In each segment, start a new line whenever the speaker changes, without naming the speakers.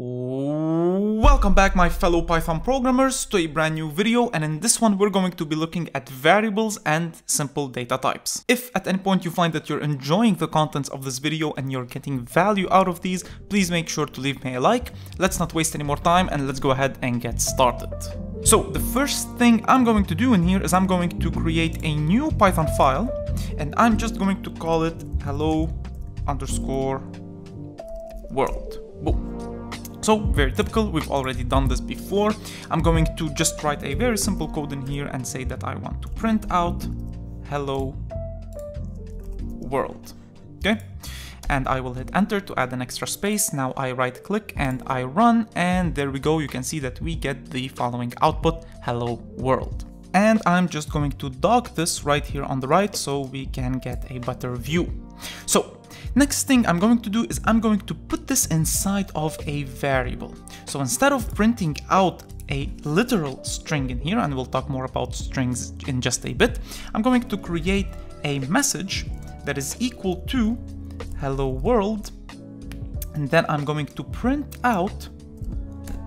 Welcome back, my fellow Python programmers, to a brand new video, and in this one we're going to be looking at variables and simple data types. If at any point you find that you're enjoying the contents of this video and you're getting value out of these, please make sure to leave me a like. Let's not waste any more time and let's go ahead and get started. So the first thing I'm going to do in here is I'm going to create a new Python file, and I'm just going to call it hello_world. Boom. So very typical, we've already done this before. I'm going to just write a very simple code in here and say that I want to print out hello world. Okay, and I will hit enter to add an extra space. Now I right click and I run, and there we go. You can see that we get the following output, hello world. And I'm just going to dock this right here on the right so we can get a better view. So next thing I'm going to do is I'm going to put this inside of a variable. So instead of printing out a literal string in here, and we'll talk more about strings in just a bit, I'm going to create a message that is equal to hello world, and then I'm going to print out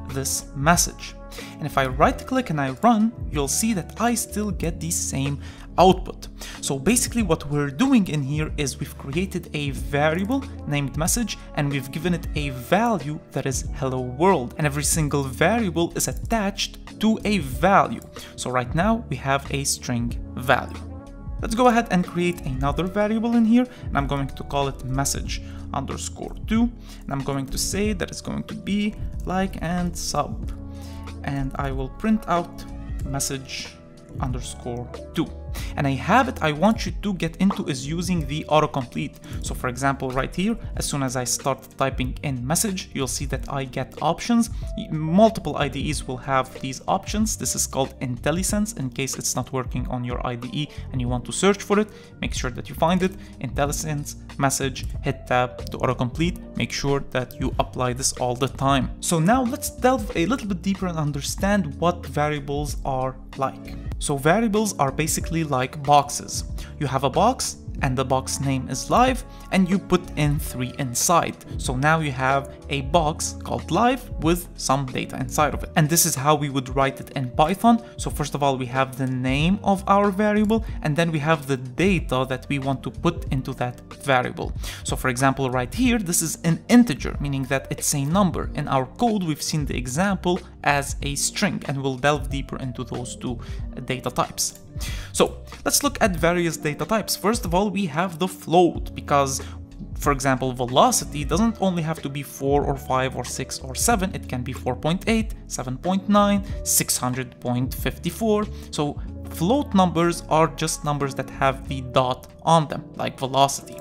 this message. And if I right click and I run, you'll see that I still get the same output. So basically what we're doing in here is we've created a variable named message, and we've given it a value that is hello world, and every single variable is attached to a value. So right now we have a string value. Let's go ahead and create another variable in here, and I'm going to call it message_2, and I'm going to say that it's going to be like and sub, and I will print out message_2. And a habit I want you to get into is using the autocomplete. So for example, right here, as soon as I start typing in message, you'll see that I get options. Multiple IDEs will have these options. This is called IntelliSense. In case it's not working on your IDE and you want to search for it, make sure that you find it. IntelliSense, message, hit tab to autocomplete. Make sure that you apply this all the time. So now let's delve a little bit deeper and understand what variables are like. So variables are basically like boxes. You have a box and the box name is live, and you put in 3 inside. So now you have a box called live with some data inside of it. And this is how we would write it in Python. So first of all, we have the name of our variable, and then we have the data that we want to put into that variable. So for example, right here, this is an integer, meaning that it's a number. In our code, we've seen the example as a string, and we'll delve deeper into those two data types. So let's look at various data types. First of all, we have the float, because for example, velocity doesn't only have to be 4 or 5 or 6 or 7, it can be 4.8, 7.9, 600.54. So float numbers are just numbers that have the dot on them, like velocity.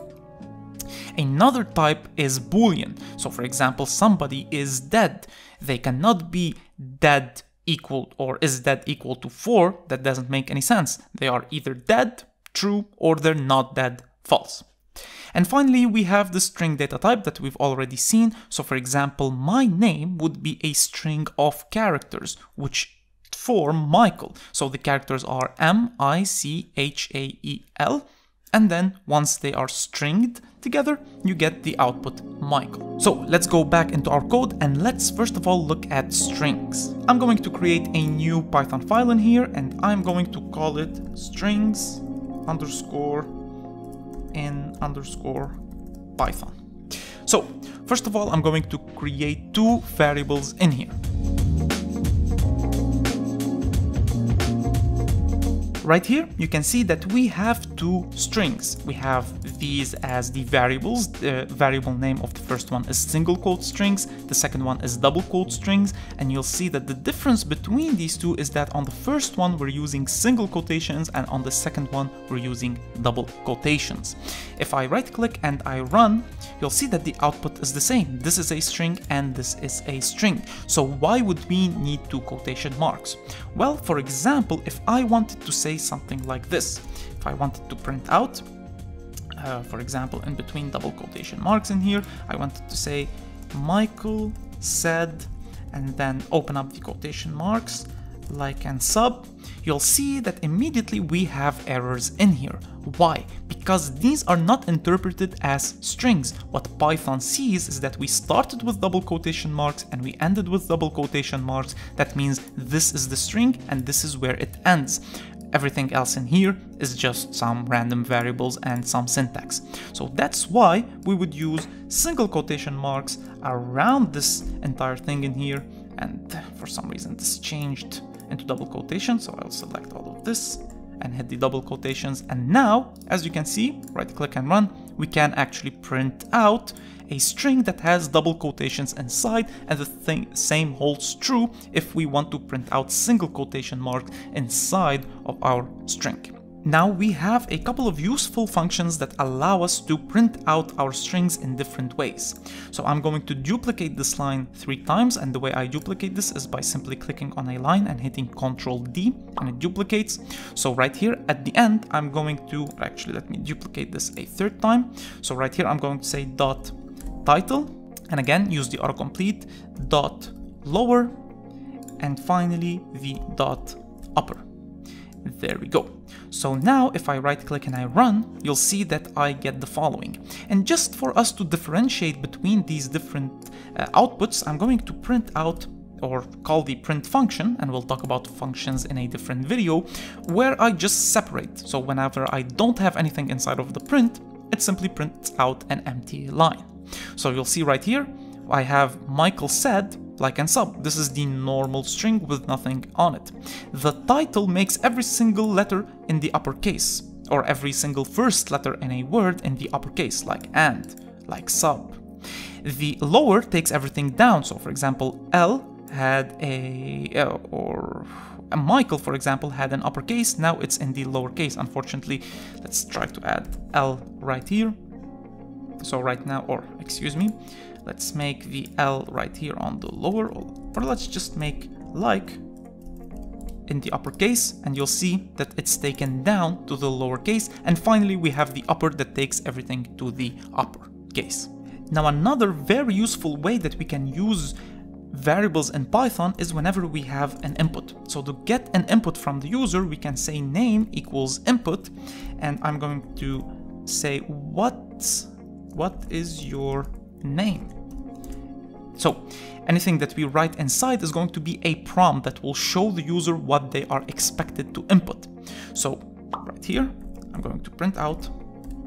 Another type is Boolean. So for example, somebody is dead. They cannot be dead equal or is dead equal to 4. That doesn't make any sense. They are either dead, true, or they're not dead, false. And finally, we have the string data type that we've already seen. So for example, my name would be a string of characters, which form Michael. So the characters are M-I-C-H-A-E-L. And then once they are stringed together, you get the output Michael. So let's go back into our code and let's first of all look at strings. I'm going to create a new Python file in here, and I'm going to call it strings_in_Python. So first of all, I'm going to create 2 variables in here. Right here, you can see that we have 2 strings. We have these as the variables. The variable name of the first one is single quote strings, the second one is double quote strings, and you'll see that the difference between these two is that on the first one we're using single quotations, and on the second one we're using double quotations. If I right click and I run, you'll see that the output is the same. This is a string and this is a string. So why would we need 2 quotation marks? Well, for example, if I wanted to say something like this, if I wanted to print out, for example, in between double quotation marks in here, I wanted to say Michael said, and then open up the quotation marks, like and sub, you'll see that immediately we have errors in here. Why? Because these are not interpreted as strings. What Python sees is that we started with double quotation marks and we ended with double quotation marks. That means this is the string and this is where it ends. Everything else in here is just some random variables and some syntax. So that's why we would use single quotation marks around this entire thing in here. And for some reason this changed into double quotation, so I'll select all of this and hit the double quotations. And now, as you can see, right click and run, we can actually print out a string that has double quotations inside, and the same holds true if we want to print out single quotation marks inside of our string. Now we have a couple of useful functions that allow us to print out our strings in different ways. So I'm going to duplicate this line 3 times, and the way I duplicate this is by simply clicking on a line and hitting Ctrl D, and it duplicates. So right here at the end, I'm going to, actually let me duplicate this a 3rd time. So right here I'm going to say dot title, and again use the autocomplete, dot lower, and finally the dot upper. There we go. So now if I right click and I run, you'll see that I get the following. And just for us to differentiate between these different outputs, I'm going to print out, or call the print function, and we'll talk about functions in a different video, where I just separate. So whenever I don't have anything inside of the print, it simply prints out an empty line. So you'll see right here, I have Michael said, like and sub. This is the normal string with nothing on it. The title makes every single letter in the uppercase, or every single first letter in a word in the uppercase, like and, like sub. The lower takes everything down. So for example, L had or Michael, for example, had an uppercase. Now it's in the lowercase. Unfortunately, let's try to add L right here. So right now, or excuse me, let's make the L right here on the lower, or let's just make like in the uppercase, and you'll see that it's taken down to the lowercase. And finally, we have the upper that takes everything to the uppercase. Now, another very useful way that we can use variables in Python is whenever we have an input. So to get an input from the user, we can say name equals input, and I'm going to say what is your name? So anything that we write inside is going to be a prompt that will show the user what they are expected to input. So right here, I'm going to print out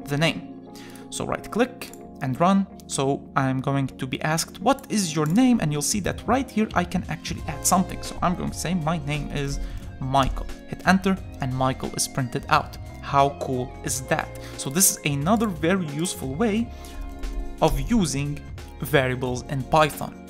the name. So right click and run. So I'm going to be asked, what is your name? And you'll see that right here, I can actually add something. So I'm going to say my name is Michael. Hit enter and Michael is printed out. How cool is that? So this is another very useful way of using variables in Python.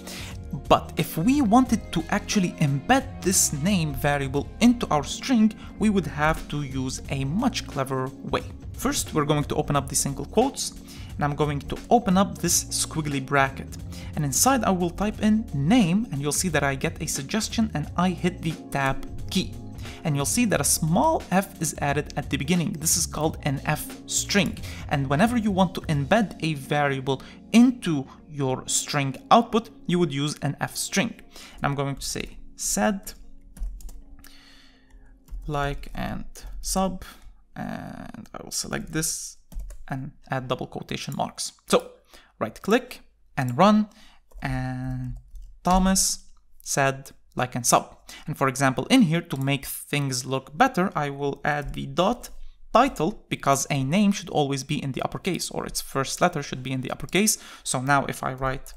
But if we wanted to actually embed this name variable into our string, we would have to use a much cleverer way. First, we're going to open up the single quotes, and I'm going to open up this squiggly bracket. And inside I will type in name, and you'll see that I get a suggestion, and I hit the tab key. And you'll see that a small f is added at the beginning. This is called an f string. And whenever you want to embed a variable into your string output, you would use an f string. And I'm going to say said, like and sub, and I will select this and add double quotation marks. So right click and run, and Thomas said, like and sub. And for example, in here, to make things look better, I will add the dot title, because a name should always be in the uppercase, or its first letter should be in the uppercase. So now if I write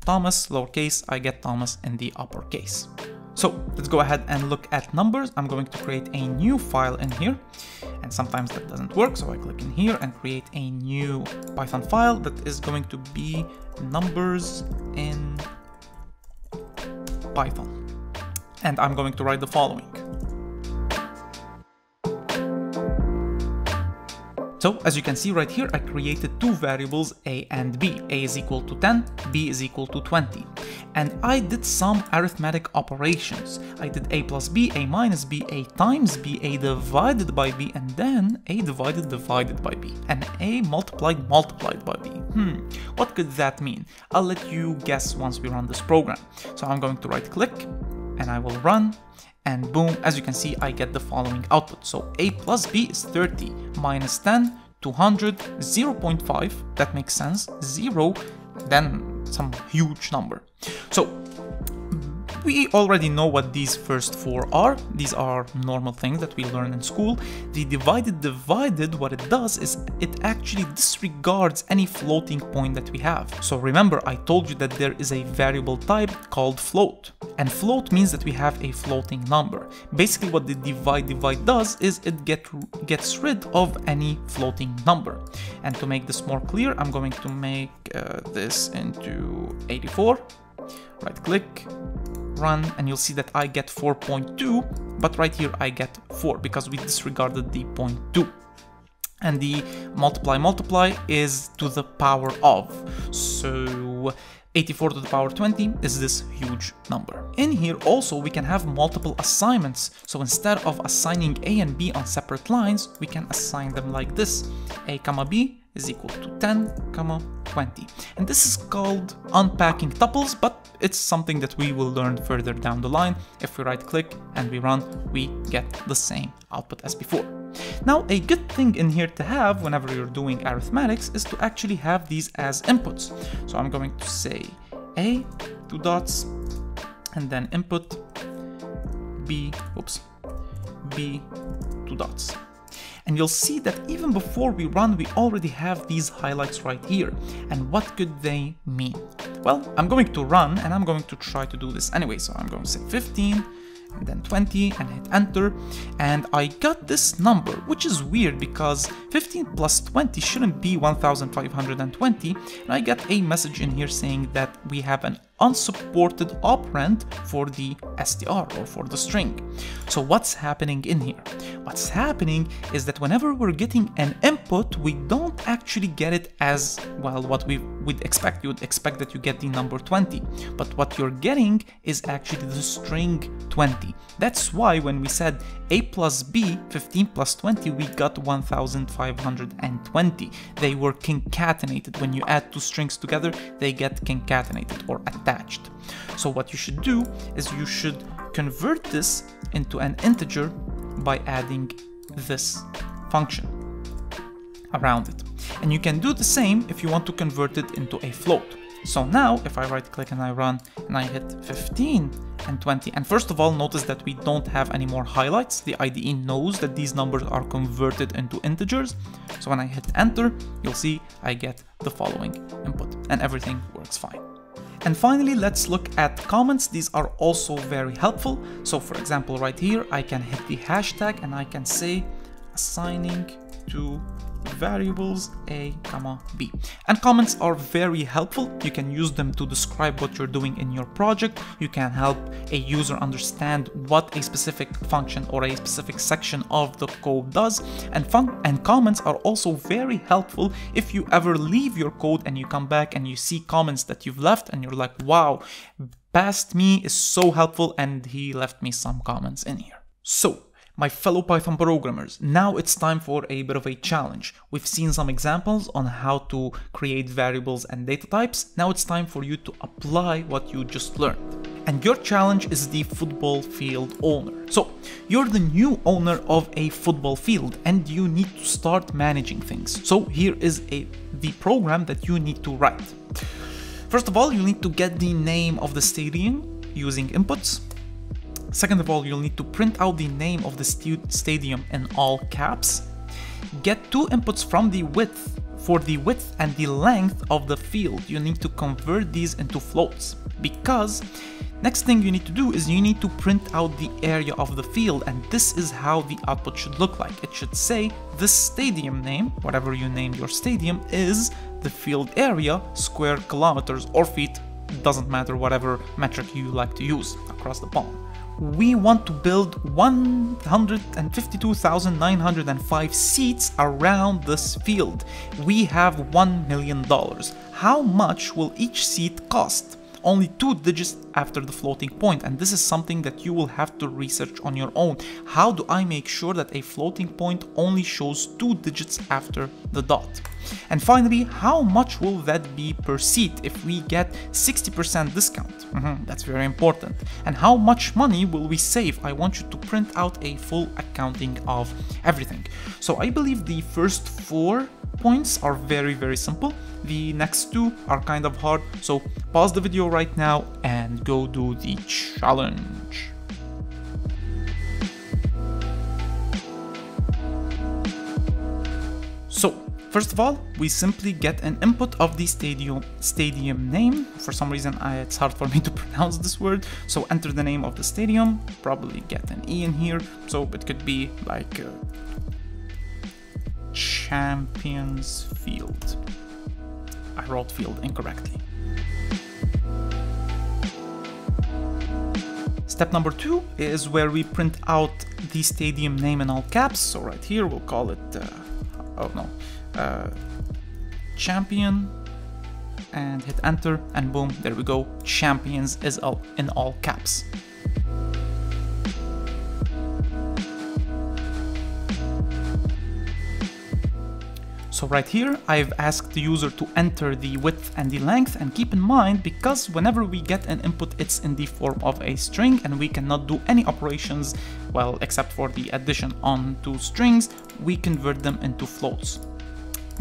Thomas lowercase, I get Thomas in the uppercase. So let's go ahead and look at numbers. I'm going to create a new file in here, and sometimes that doesn't work. So I click in here and create a new Python file that is going to be numbers in Python. And I'm going to write the following. So as you can see right here, I created two variables, a and b. A is equal to 10, b is equal to 20. And I did some arithmetic operations. I did a plus b, a minus b, a times b, a divided by b, and then a divided by b, and a multiplied by b. What could that mean? I'll let you guess once we run this program. So I'm going to right click, and I will run, and boom, as you can see, I get the following output. So a plus b is 30 minus 10, 200, 0.5, that makes sense, 0, then some huge number. So we already know what these first four are. These are normal things that we learn in school. The divided, what it does is it actually disregards any floating point that we have. So remember, I told you that there is a variable type called float. And float means that we have a floating number. Basically what the divide does is it gets rid of any floating number. And to make this more clear, I'm going to make this into 84. Right click, run, and you'll see that I get 4.2, but right here I get 4 because we disregarded the 0.2. And the multiply is to the power of. So 84 to the power 20 is this huge number. In here also we can have multiple assignments. So instead of assigning a and b on separate lines, we can assign them like this. A comma b is equal to 10, 20. And this is called unpacking tuples, but it's something that we will learn further down the line. If we right click and we run, we get the same output as before. Now, a good thing in here to have whenever you're doing arithmetics is to actually have these as inputs. So I'm going to say A, 2 dots, and then input B, B, 2 dots. And you'll see that even before we run, we already have these highlights right here. And what could they mean? Well, I'm going to run and I'm going to try to do this anyway. So I'm going to say 15 and then 20 and hit enter. And I got this number, which is weird because 15 plus 20 shouldn't be 1520. And I got a message in here saying that we have an unsupported operand for the str or for the string. So what's happening in here? What's happening is that whenever we're getting an input, we don't actually get it as, well, what we would expect. You would expect that you get the number 20, but what you're getting is actually the string 20. That's why when we said a plus b, 15 plus 20, we got 1520. They were concatenated. When you add two strings together, they get concatenated or attached. So what you should do is you should convert this into an integer by adding this function around it. And you can do the same if you want to convert it into a float. So now if I right click and I run and I hit 15 and 20, and first of all notice that we don't have any more highlights. The IDE knows that these numbers are converted into integers. So when I hit enter, you'll see I get the following input and everything works fine. And finally, let's look at comments. These are also very helpful. So for example, right here, I can hit the hashtag and I can say assigning to variables A, B. And comments are very helpful. You can use them to describe what you're doing in your project. You can help a user understand what a specific function or a specific section of the code does. And comments are also very helpful if you ever leave your code and you come back and you see comments that you've left and you're like, wow, past me is so helpful and he left me some comments in here. So, my fellow Python programmers, now it's time for a bit of a challenge. We've seen some examples on how to create variables and data types. Now it's time for you to apply what you just learned. And your challenge is the football field owner. So you're the new owner of a football field and you need to start managing things. So here is the program that you need to write. First of all, you need to get the name of the stadium using inputs. Second of all, you'll need to print out the name of the stadium in all caps. Get two inputs from the width. For the width and the length of the field, you need to convert these into floats. Because next thing you need to do is you need to print out the area of the field, and this is how the output should look like. It should say this stadium name, whatever you named your stadium, is the field area, square kilometers or feet, doesn't matter, whatever metric you like to use across the pond. We want to build 152,905 seats around this field. We have $1 million. How much will each seat cost? only 2 digits after the floating point, and this is something that you will have to research on your own. How do I make sure that a floating point only shows 2 digits after the dot? And finally, how much will that be per seat if we get 60% discount? That's very important. And how much money will we save? I want you to print out a full accounting of everything. So I believe the first 4 points are very simple. The next 2 are kind of hard. So pause the video right now and go do the challenge. So first of all, we simply get an input of the stadium name. For some reason, it's hard for me to pronounce this word. So enter the name of the stadium, probably get an E in here. So it could be like Champions Field. I wrote field incorrectly. Step number 2 is where we print out the stadium name in all caps. So right here, we'll call it, Champion, and hit enter, and boom, there we go. Champions is in all caps. So right here, I've asked the user to enter the width and the length, and keep in mind, because whenever we get an input, it's in the form of a string, and we cannot do any operations, well, except for the addition onto strings, we convert them into floats.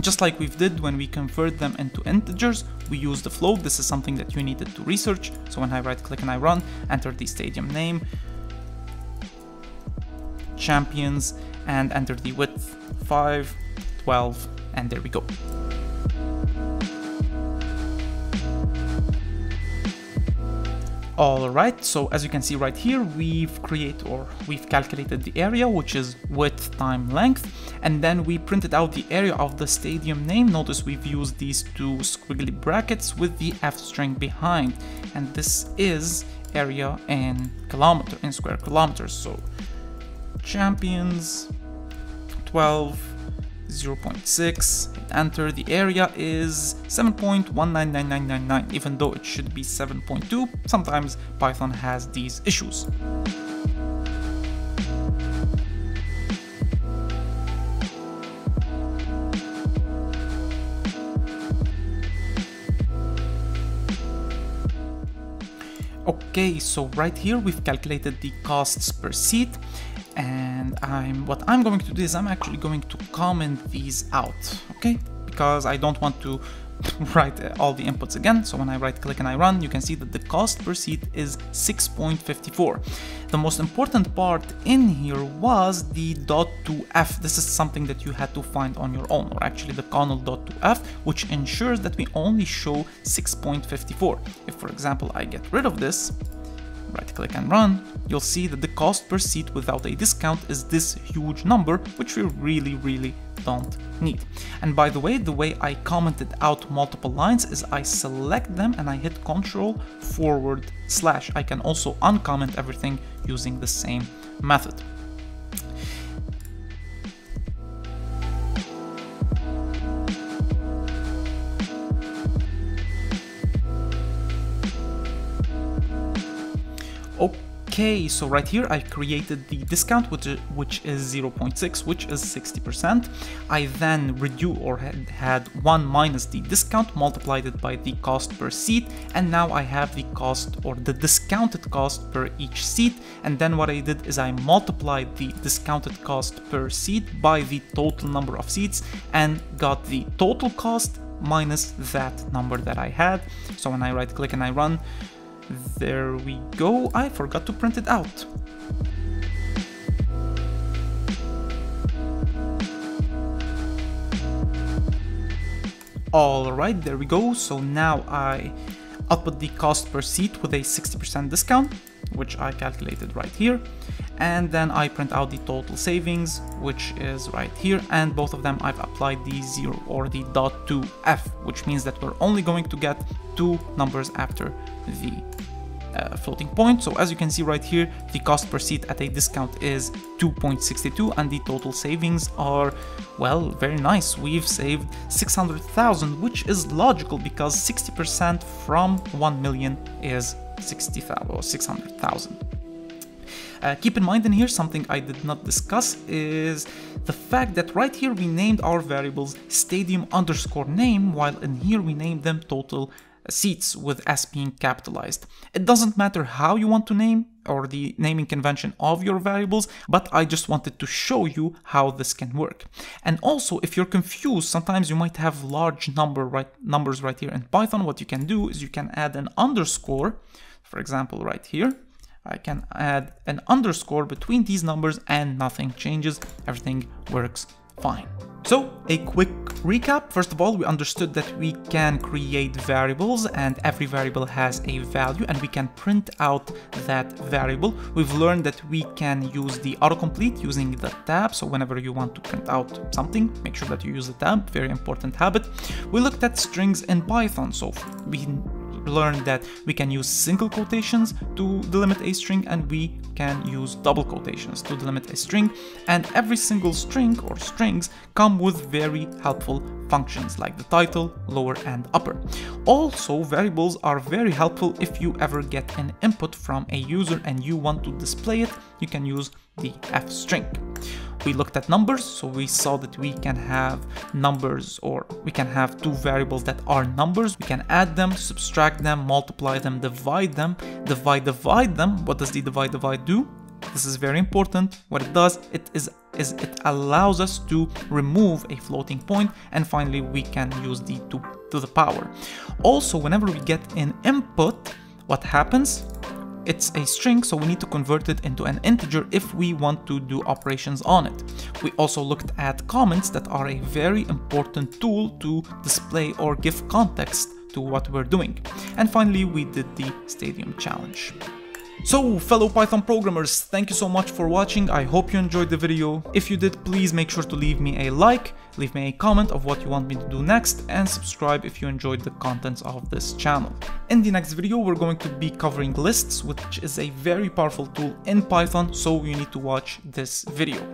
Just like we did when we convert them into integers, we use the float. This is something that you needed to research. So when I right click and I run, enter the stadium name, Champions, and enter the width 5, 12, and there we go. Alright, so as you can see right here, we've calculated the area, which is width time length, and then we printed out the area of the stadium name. Notice we've used these 2 squiggly brackets with the F string behind, and this is area in square kilometers. So Champions 12, 0.6, hit enter. The area is 7.199999, even though it should be 7.2. Sometimes Python has these issues. Okay, so right here we've calculated the costs per seat. And what I'm going to do is I'm actually going to comment these out, okay? Because I don't want to write all the inputs again. So when I right click and I run, you can see that the cost per seat is 6.54. The most important part in here was the .2f. This is something that you had to find on your own, or actually the conal.2f, which ensures that we only show 6.54. If, for example, I get rid of this, right click and run, you'll see that the cost per seat without a discount is this huge number, which we really don't need. And by the way I commented out multiple lines is I select them and I hit Ctrl /. I can also uncomment everything using the same method. Okay, so right here I created the discount, which is 0.6, which is 60%. I then had 1 minus the discount, multiplied it by the cost per seat, and now I have the cost, or the discounted cost per each seat. And then what I did is I multiplied the discounted cost per seat by the total number of seats and got the total cost minus that number that I had. So when I right click and I run, there we go. I forgot to print it out. Alright, there we go. So now I output the cost per seat with a 60% discount, which I calculated right here. And then I print out the total savings, which is right here. And both of them I've applied the 0 or the .2f, which means that we're only going to get 2 numbers after the floating point. So as you can see right here, the cost per seat at a discount is 2.62 and the total savings are, well, very nice. We've saved 600,000, which is logical because 60% from 1 million is 60,000 or 600,000. Keep in mind in here, something I did not discuss is the fact that right here we named our variables stadium_name, while in here we named them total seats with S being capitalized. It doesn't matter how you want to name or the naming convention of your variables, but I just wanted to show you how this can work. And also, if you're confused, sometimes you might have large numbers right here in Python. What you can do is you can add an underscore, for example, right here. I can add an underscore between these numbers and nothing changes. Everything works fine. So a quick recap. First of all, we understood that we can create variables and every variable has a value and we can print out that variable. We've learned that we can use the autocomplete using the tab. So whenever you want to print out something, make sure that you use the tab. Very important habit. We looked at strings in Python. So we learned that we can use single quotations to delimit a string and we can use double quotations to delimit a string, and every single string or strings come with very helpful functions like the title, lower and upper. Also, variables are very helpful if you ever get an input from a user and you want to display it. You can use the f string. We looked at numbers, so we saw that we can have numbers, or we can have two variables that are numbers. We can add them, subtract them, multiply them, divide them, divide them. What does the divide do? This is very important. What it does, it allows us to remove a floating point, and finally we can use the 2 to the power. Also, whenever we get an input, what happens? It's a string, so we need to convert it into an integer if we want to do operations on it. We also looked at comments that are a very important tool to display or give context to what we're doing. And finally, we did the Stadium challenge. So, fellow Python programmers, thank you so much for watching. I hope you enjoyed the video. If you did, please make sure to leave me a like, leave me a comment of what you want me to do next, and subscribe if you enjoyed the contents of this channel. In the next video, we're going to be covering lists, which is a very powerful tool in Python, so you need to watch this video.